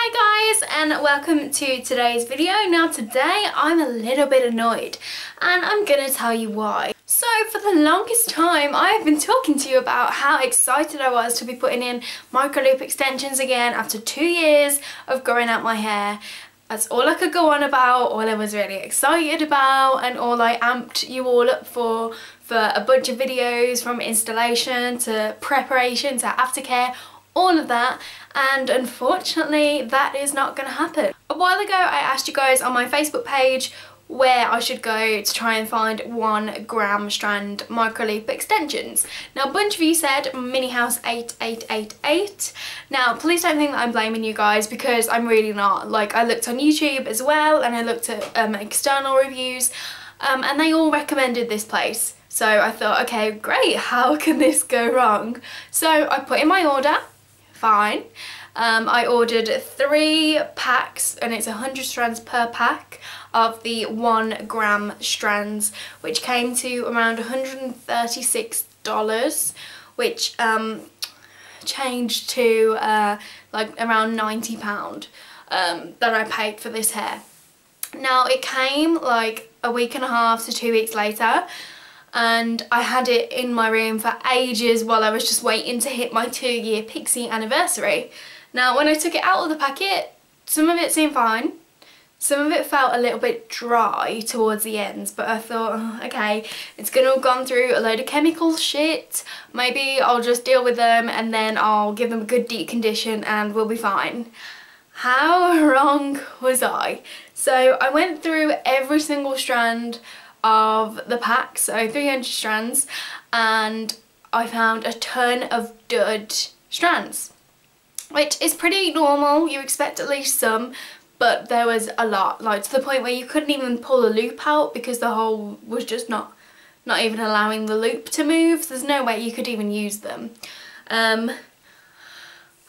Hi guys, and welcome to today's video. Now today I'm a little bit annoyed and I'm gonna tell you why. So for the longest time I've been talking to you about how excited I was to be putting in micro loop extensions again after 2 years of growing out my hair. That's all I could go on about, all I was really excited about, and all I amped you all up for a bunch of videos, from installation to preparation to aftercare, all of that. And unfortunately that is not going to happen. A while ago I asked you guys on my Facebook page where I should go to try and find 1 gram strand micro loop extensions. Now a bunch of you said Minihouse8888. Now please don't think that I'm blaming you guys, because I'm really not. Like, I looked on YouTube as well and I looked at external reviews and they all recommended this place. So I thought, okay, great, how can this go wrong? So I put in my order. Fine. I ordered 3 packs and it's 100 strands per pack of the 1 gram strands, which came to around $136, which changed to like around £90 that I paid for this hair. Now it came like a week and a half to 2 weeks later, and I had it in my room for ages while I was just waiting to hit my 2-year Pixie anniversary. Now when I took it out of the packet, some of it seemed fine, some of it felt a little bit dry towards the ends, but I thought, oh, okay, it's gonna have gone through a load of chemical shit, maybe I'll just deal with them and then I'll give them a good deep condition and we'll be fine. How wrong was I? So I went through every single strand of the pack, so 300 strands, and I found a ton of dud strands, which is pretty normal. You expect at least some, but there was a lot, like to the point where you couldn't even pull a loop out because the hole was just not even allowing the loop to move. So there's no way you could even use them. Oh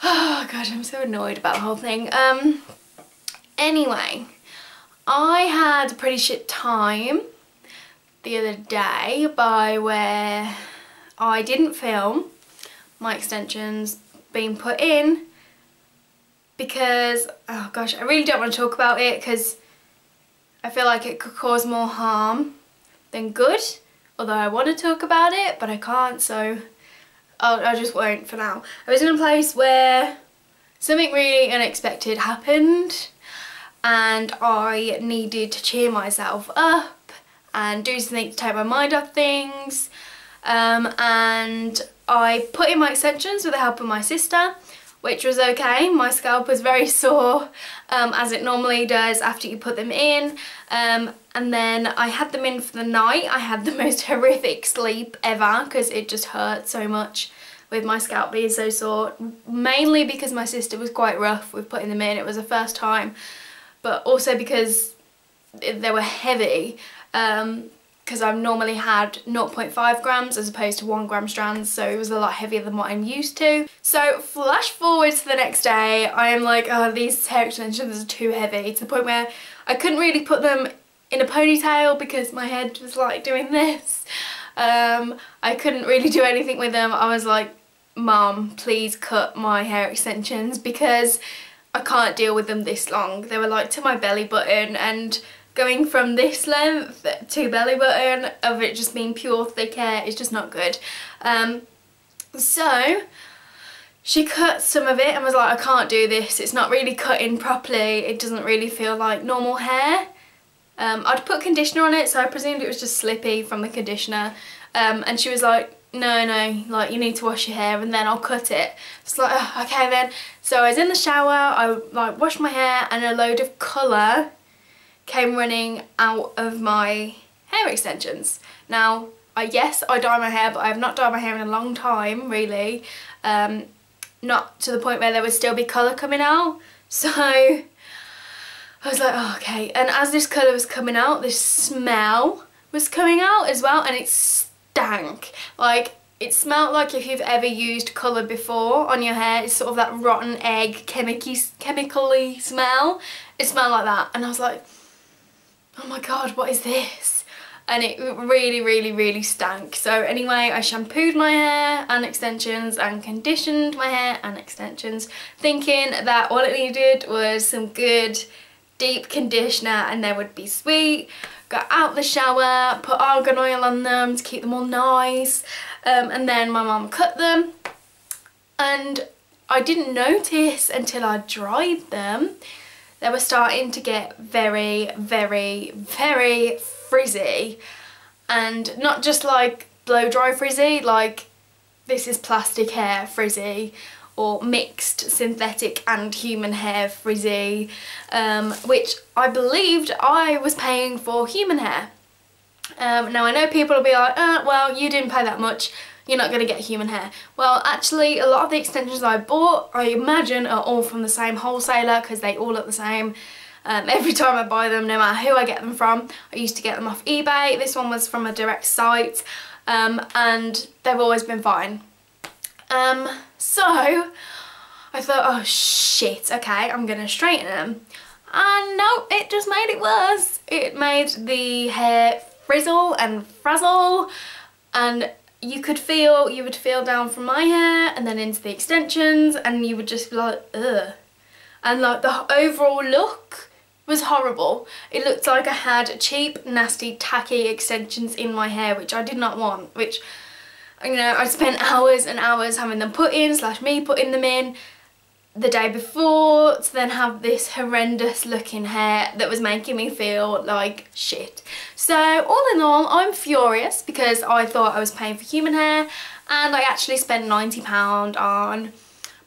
god, I'm so annoyed about the whole thing. Anyway, I had a pretty shit time the other day by where I didn't film my extensions being put in because, oh gosh, I really don't want to talk about it because I feel like it could cause more harm than good, although I want to talk about it but I can't, so I just won't for now. I was in a place where something really unexpected happened and I needed to cheer myself up and do something to take my mind off things, and I put in my extensions with the help of my sister, which was okay. My scalp was very sore, as it normally does after you put them in, and then I had them in for the night. I had the most horrific sleep ever because it just hurt so much with my scalp being so sore, mainly because my sister was quite rough with putting them in. It was the first time, but also because they were heavy, because I've normally had 0.5 grams as opposed to 1 gram strands, so it was a lot heavier than what I'm used to. So flash forward to the next day, I am like, oh, these hair extensions are too heavy, to the point where I couldn't really put them in a ponytail because my head was like doing this. I couldn't really do anything with them. I was like, Mom, please cut my hair extensions because I can't deal with them this long. They were like to my belly button, and going from this length to belly button of it just being pure thick hair is just not good. So she cut some of it and was like, I can't do this, it's not really cutting properly, it doesn't really feel like normal hair. I'd put conditioner on it, so I presumed it was just slippy from the conditioner, and she was like, no, like you need to wash your hair and then I'll cut it. It's like, oh, okay then. So I was in the shower, I like washed my hair and a load of colour came running out of my hair extensions. Now, yes, I dye my hair, but I have not dyed my hair in a long time, really. Not to the point where there would still be colour coming out. So I was like, oh, okay. And as this colour was coming out, this smell was coming out as well, and it stank. Like, it smelled like if you've ever used colour before on your hair. It's sort of that rotten egg, chemically smell. It smelled like that, and I was like, oh my god, what is this? and it really stank. So anyway, I shampooed my hair and extensions and conditioned my hair and extensions, thinking that all it needed was some good deep conditioner and they would be sweet. Got out the shower, put argan oil on them to keep them all nice, and then my mum cut them, and I didn't notice until I dried them they were starting to get very frizzy, and not just like blow dry frizzy, like this is plastic hair frizzy or mixed synthetic and human hair frizzy, which I believed I was paying for human hair. Now I know people will be like, well, you didn't pay that much, you're not going to get human hair. Well, actually a lot of the extensions I bought, I imagine, are all from the same wholesaler because they all look the same. Every time I buy them, no matter who I get them from. I used to get them off eBay. This one was from a direct site, and they've always been fine. So I thought, oh shit, okay, I'm going to straighten them. And no, it just made it worse. It made the hair frizzle and frazzle, and you would feel down from my hair and then into the extensions, and you would just be like, ugh. And like the overall look was horrible. It looked like I had cheap, nasty, tacky extensions in my hair, which I did not want, which, you know, I spent hours and hours having them put in, / me putting them in the day before, to then have this horrendous looking hair that was making me feel like shit. So all in all, I'm furious because I thought I was paying for human hair, and I actually spent £90 on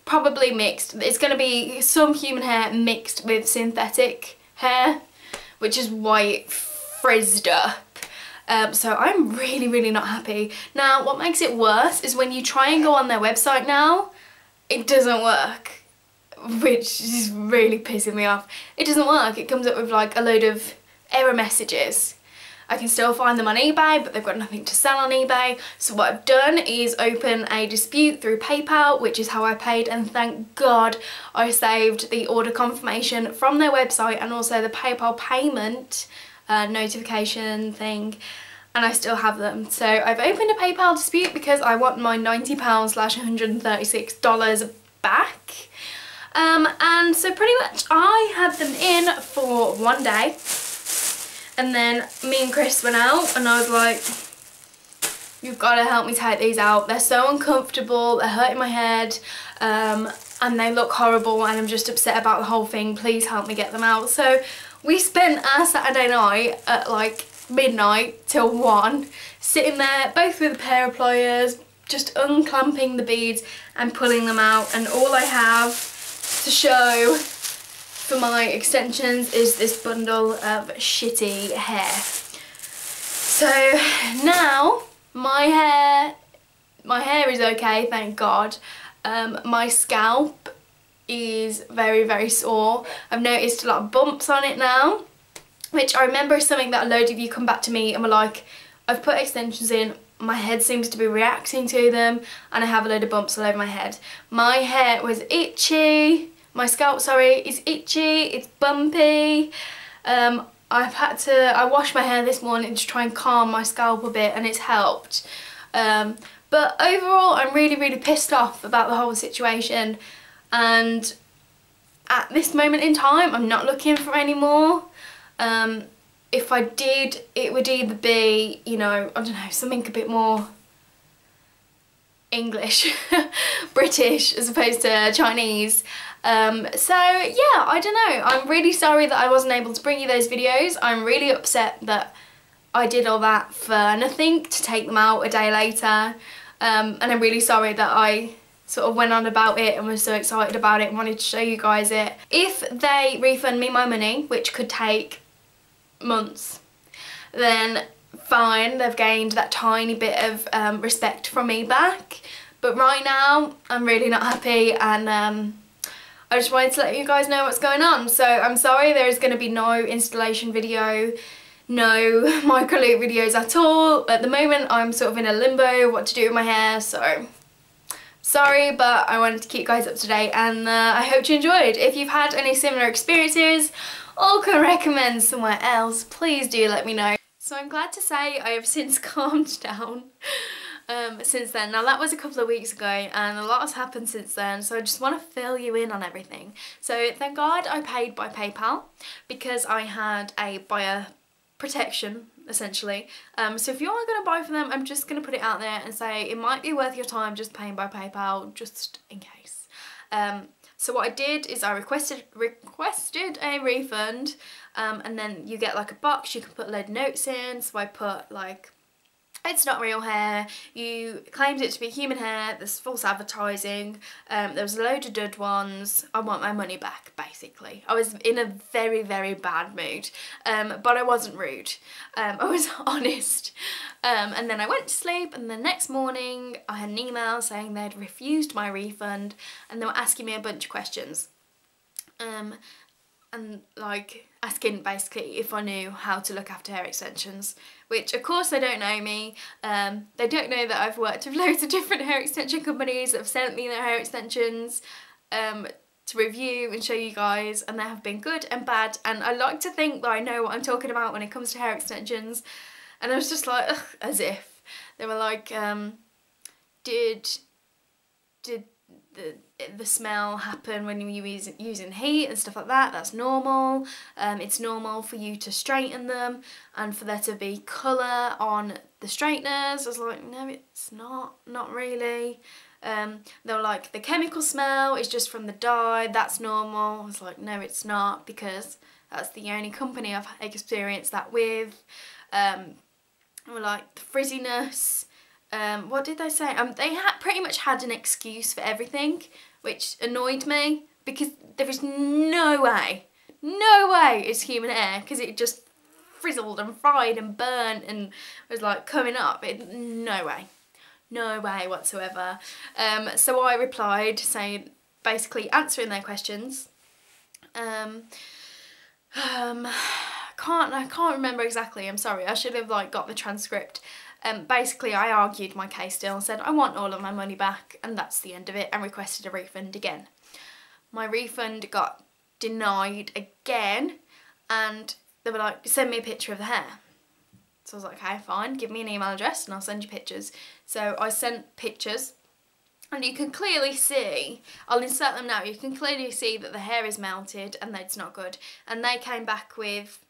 probably mixed. It's going to be some human hair mixed with synthetic hair, which is why it frizzed up. So I'm really not happy. Now what makes it worse is when you try and go on their website now, it doesn't work, which is really pissing me off. It doesn't work. It comes up with like a load of error messages. I can still find them on eBay, but they've got nothing to sell on eBay. So what I've done is open a dispute through PayPal, which is how I paid, and thank God I saved the order confirmation from their website and also the PayPal payment notification thing, and I still have them. So I've opened a PayPal dispute because I want my £90 / $136 back. And so pretty much I had them in for one day, and then me and Chris went out and I was like, you've got to help me take these out. They're so uncomfortable, they're hurting my head, and they look horrible, and I'm just upset about the whole thing. Please help me get them out. So we spent our Saturday night at like midnight till 1, sitting there both with a pair of pliers, just unclamping the beads and pulling them out, and all I have to show for my extensions is this bundle of shitty hair. So now my hair is okay, thank God. My scalp is very sore. I've noticed a lot of bumps on it now, which I remember is something that a load of you come back to me and were like, I've put extensions in, my head seems to be reacting to them, and I have a load of bumps all over my head. My hair was itchy. My scalp, sorry, is itchy, it's bumpy. I washed my hair this morning to try and calm my scalp a bit, and it's helped. But overall, I'm really pissed off about the whole situation, and at this moment in time, I'm not looking for any more. If I did, it would either be, you know, I don't know, something a bit more English, British as opposed to Chinese. So yeah, I don't know. I'm really sorry that I wasn't able to bring you those videos. I'm really upset that I did all that for nothing to take them out a day later. And I'm really sorry that I sort of went on about it and was so excited about it and wanted to show you guys it. If they refund me my money, which could take months, then fine, they've gained that tiny bit of respect from me back. But right now, I'm really not happy, and I just wanted to let you guys know what's going on. So I'm sorry there is going to be no installation video, no micro loop videos at all. At the moment I'm sort of in a limbo what to do with my hair, so sorry, but I wanted to keep you guys up to date, and I hope you enjoyed. If you've had any similar experiences or can recommend somewhere else, please do let me know. So I'm glad to say I have since calmed down since then. Now that was a couple of weeks ago and a lot has happened since then, so I just want to fill you in on everything. So thank God I paid by PayPal because I had a buyer protection essentially. So if you are going to buy from them, I'm just going to put it out there and say it might be worth your time just paying by PayPal just in case. So what I did is I requested a refund, and then you get like a box, you can put a load of notes in. So I put like, it's not real hair, you claimed it to be human hair, there's false advertising, there was a load of dud ones, I want my money back basically. I was in a very, very bad mood, but I wasn't rude, I was honest. And then I went to sleep, and the next morning I had an email saying they'd refused my refund and they were asking me a bunch of questions. And like asking basically if I knew how to look after hair extensions, which of course they don't know me. They don't know that I've worked with loads of different hair extension companies that have sent me their hair extensions to review and show you guys, and they have been good and bad, and I like to think that I know what I'm talking about when it comes to hair extensions. And I was just like, ugh, as if. They were like, did the smell happen when you were using heat and stuff like that? That's normal. It's normal for you to straighten them and for there to be colour on the straighteners. I was like, no, it's not really. They were like, the chemical smell is just from the dye, that's normal. I was like, no, it's not, because that's the only company I've experienced that with. They were like, the frizziness. What did they say? They pretty much had an excuse for everything, which annoyed me, because there is no way it's human hair, because it just frizzled and fried and burnt and was like coming up. No way whatsoever. So I replied saying, basically answering their questions. I can't remember exactly, I'm sorry, I should have like got the transcript. Basically I argued my case still and said I want all of my money back, and that's the end of it, and requested a refund again. My refund got denied again, and they were like, send me a picture of the hair. So I was like, okay, fine, give me an email address and I'll send you pictures. So I sent pictures, and you can clearly see, I'll insert them now, you can clearly see that the hair is melted and that it's not good. And they came back with,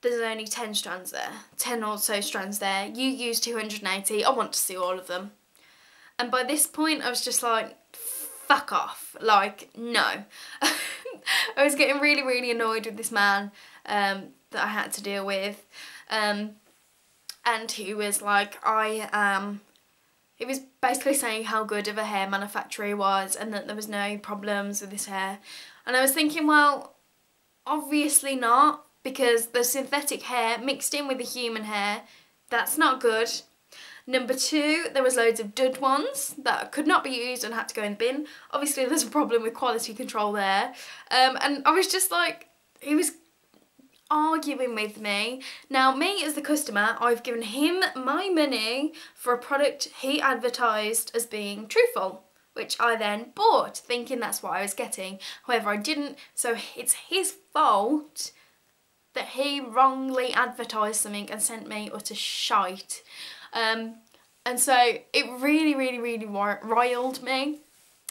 there's only 10 strands there, 10 or so strands there. You used 280, I want to see all of them. And by this point I was just like, fuck off, like, no. I was getting really, really annoyed with this man that I had to deal with. And he was like, he was basically saying how good of a hair manufacturer he was and that there was no problems with his hair. And I was thinking, well, obviously not, because the synthetic hair mixed in with the human hair, that's not good. Number two, there was loads of dud ones that could not be used and had to go in the bin. Obviously there's a problem with quality control there. And I was just like, he was arguing with me. Now me as the customer, I've given him my money for a product he advertised as being truthful, which I then bought thinking that's what I was getting. However, I didn't, so it's his fault that he wrongly advertised something and sent me utter shite. And so it really, really, really riled me,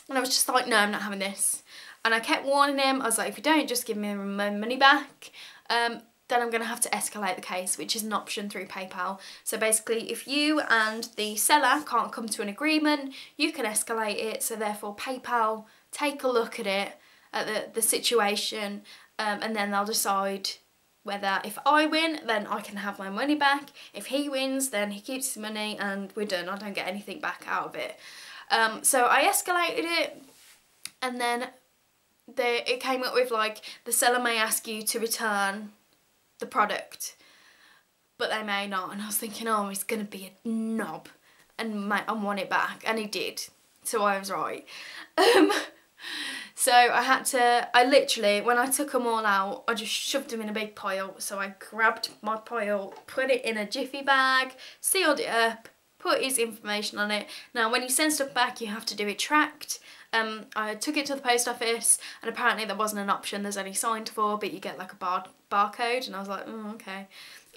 and I was just like, no, I'm not having this. And I kept warning him. I was like, if you don't just give me my money back, then I'm going to have to escalate the case, which is an option through PayPal. So basically, if you and the seller can't come to an agreement, you can escalate it. So therefore PayPal take a look at it, at the situation, and then they'll decide whether if I win, then I can have my money back. If he wins, then he keeps his money and we're done. I don't get anything back out of it. So I escalated it, and then it came up with like, the seller may ask you to return the product, but they may not. And I was thinking, oh, he's going to be a knob and want it back. And he did. So I was right. So I literally, when I took them all out, I just shoved them in a big pile. So I grabbed my pile, put it in a jiffy bag, sealed it up, put his information on it. Now when you send stuff back, you have to do it tracked. I took it to the post office, and apparently there wasn't an option, there's only signed for, but you get like a barcode, and I was like, oh, okay.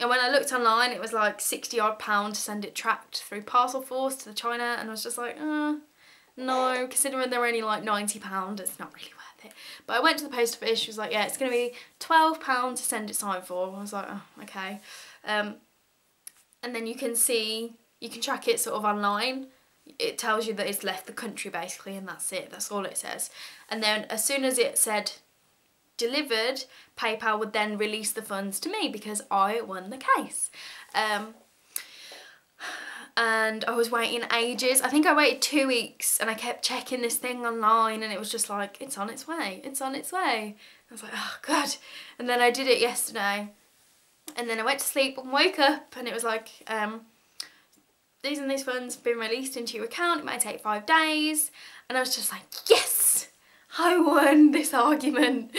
And when I looked online, it was like £60 odd to send it tracked through Parcel Force to China, and I was just like, no, considering they're only like £90, it's not really worth it. But I went to the post office, she was like, yeah, it's going to be £12 to send it signed for. I was like, oh, okay. And then you can track it sort of online. It tells you that it's left the country basically, and that's it, that's all it says. And then as soon as it said delivered, PayPal would then release the funds to me because I won the case. And I was waiting ages. I think I waited 2 weeks, and I kept checking this thing online, and it was just like, it's on its way, it's on its way. I was like, oh God. And then I did it yesterday, and then I went to sleep and woke up, and it was like, these and these funds have been released into your account, it might take 5 days. And I was just like, yes, I won this argument.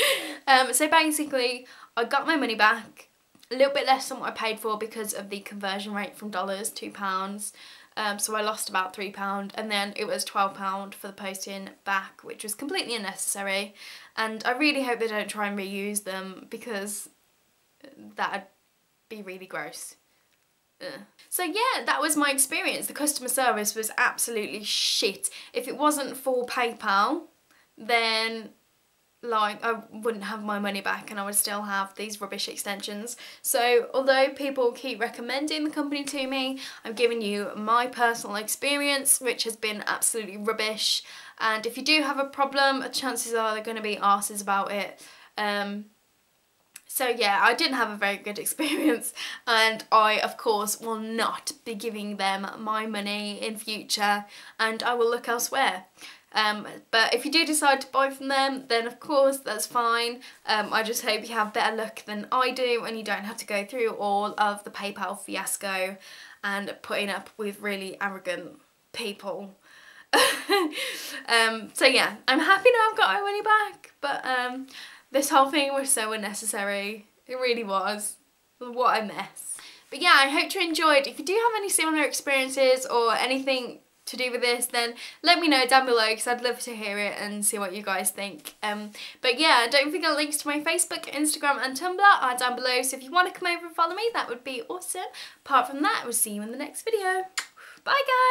So basically, I got my money back, a little bit less than what I paid for because of the conversion rate from dollars to pounds. So I lost about £3, and then it was £12 for the posting back, which was completely unnecessary. And I really hope they don't try and reuse them, because that'd be really gross. So yeah, that was my experience. The customer service was absolutely shit. If it wasn't for PayPal, then like I wouldn't have my money back, and I would still have these rubbish extensions. So although people keep recommending the company to me, I'm giving you my personal experience, which has been absolutely rubbish. And if you do have a problem, chances are they're going to be arses about it. So yeah, I didn't have a very good experience, and I of course will not be giving them my money in future, and I will look elsewhere. But if you do decide to buy from them, then of course that's fine. I just hope you have better luck than I do, and you don't have to go through all of the PayPal fiasco and putting up with really arrogant people. So yeah, I'm happy now I've got my money back, but this whole thing was so unnecessary. It really was. What a mess. But yeah, I hope you enjoyed. If you do have any similar experiences or anything to do with this, then let me know down below, because I'd love to hear it and see what you guys think. But yeah, don't forget links to my Facebook, Instagram and Tumblr are down below, so if you want to come over and follow me, that would be awesome. Apart from that, I will see you in the next video. Bye guys!